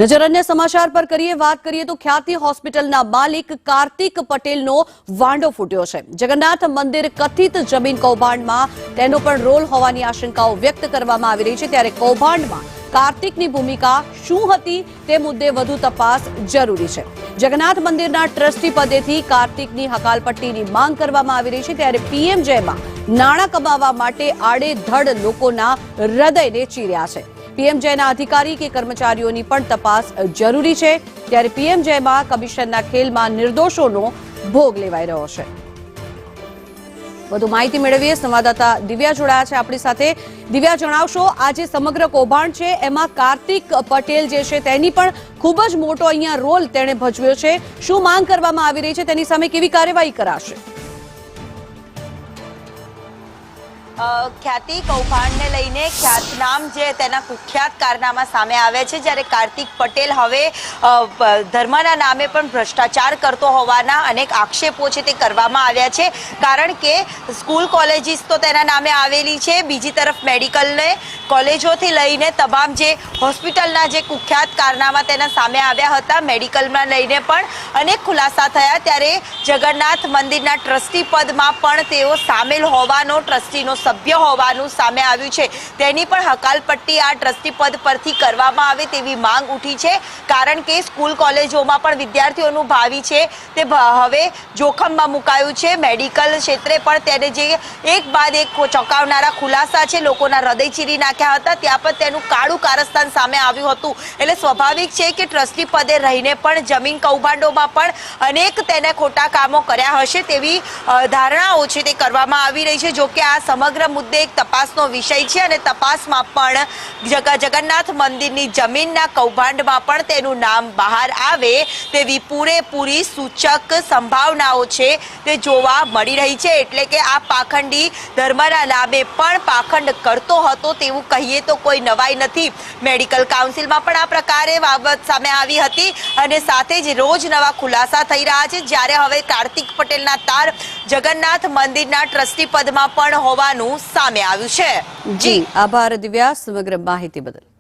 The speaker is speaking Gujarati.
નજર અન્ય સમાચાર પર વાત કરીએ તો ખ્યાતિ હોસ્પિટલના માલિક કાર્તિક પટેલનો વાંડો ફૂટ્યો છે। જગન્નાથ મંદિર કથિત જમીન કૌભાંડમાં તેનો પણ રોલ હોવાની આશંકાઓ વ્યક્ત કરવામાં આવી રહી છે। ત્યારે કૌભાંડમાં કાર્તિકની ભૂમિકા શું હતી તે મુદ્દે વધુ તપાસ જરૂરી છે। જગન્નાથ મંદિરના ટ્રસ્ટી પદેથી કાર્તિકની હકાલપટ્ટીની માંગ કરવામાં આવી રહી છે। ત્યારે પીએમજેમાં નાણાં કમાવા માટે આડેધડ લોકોના હૃદયને ચીર્યા છે। પીએમજેના અધિકારી કે કર્મચારીઓની પણ તપાસ જરૂરી છે। ત્યારે પીએમજેમાં કમિશનના ખેલમાં નિર્દોષોનો ભોગ લેવાઈ રહ્યો છે। વધુ માહિતી મેળવીએ સંવાદદાતા દિવ્યા જોડાયા છે આપણી સાથે। દિવ્યા, જણાવશો આ જે સમગ્ર કૌભાંડ છે એમાં કાર્તિક પટેલ જે છે તેની પણ ખૂબ જ મોટો અહીંયા રોલ તેણે ભજવ્યો છે। શું માંગ કરવામાં આવી રહી છે, તેની સામે કેવી કાર્યવાહી કરાશે? ખ્યાતિ કૌભાંડને લઈને ખ્યાતનામ જે તેના કુખ્યાત કારનામા સામે આવ્યા છે। જ્યારે કાર્તિક પટેલ હવે ધર્મના નામે પણ ભ્રષ્ટાચાર કરતો હોવાના અનેક આક્ષેપો છે તે કરવામાં આવ્યા છે। કારણ કે સ્કૂલ કોલેજીસ તો તેના નામે આવેલી છે, બીજી તરફ મેડિકલને કોલેજોથી લઈને તમામ જે હોસ્પિટલના જે કુખ્યાત કારનામા તેના સામે આવ્યા હતા, મેડિકલમાં લઈને પણ અનેક ખુલાસા થયા। ત્યારે જગન્નાથ મંદિરના ટ્રસ્ટી પદમાં પણ તેઓ સામેલ હોવાનો, ટ્રસ્ટીનો સભ્ય હોવાનું સામે આવ્યું છે। તેની પણ હકાલપટ્ટી આ ટ્રસ્ટી પદ પરથી કરવામાં આવે તેવી માંગ ઉઠી છે। કારણ કે સ્કૂલ કોલેજોમાં પણ વિદ્યાર્થીઓનું ભાવિ છે તે હવે જોખમમાં મુકાયું છે। મેડિકલ ક્ષેત્રે પણ તેને જે એક બાદ એક ચોંકાવનારા ખુલાસા છે, લોકોના હૃદય ચીરી નાખ્યા હતા, ત્યાં પણ તેનું કાળું કારસ્તાન સામે આવ્યું હતું। એટલે સ્વાભાવિક છે કે ટ્રસ્ટી પદે રહીને પણ જમીન કૌભાંડોમાં પણ અનેક તેને ખોટા કામો કર્યા હશે તેવી ધારણાઓ છે તે કરવામાં આવી રહી છે। જો કે આ સમગ્ર મુદ્દે એક તપાસનો વિષય છે અને તપાસમાં પણ જગન્નાથ મંદિરની જમીનના કૌભાંડમાં પણ તેનું નામ બહાર આવે તેવી પૂરેપૂરી સૂચક સંભાવનાઓ છે તે જોવા મળી રહી છે। એટલે કે આ પાખંડી ધર્મના નામે પણ પાખંડ કરતો હતો તેવું કહીએ તો કોઈ નવાઈ નથી। મેડિકલ કાઉન્સિલમાં પણ આ પ્રકારે બાબત સામે આવી હતી અને સાથે જ રોજ નવા ખુલાસા થઈ રહ્યા છે। જ્યારે હવે કાર્તિક પટેલના તાર જગન્નાથ મંદિરના ટ્રસ્ટી પદમાં પણ હોવાનું સામે આવ્યું છે। જી આભાર દિવ્યા સમગ્ર માહિતી બદલ।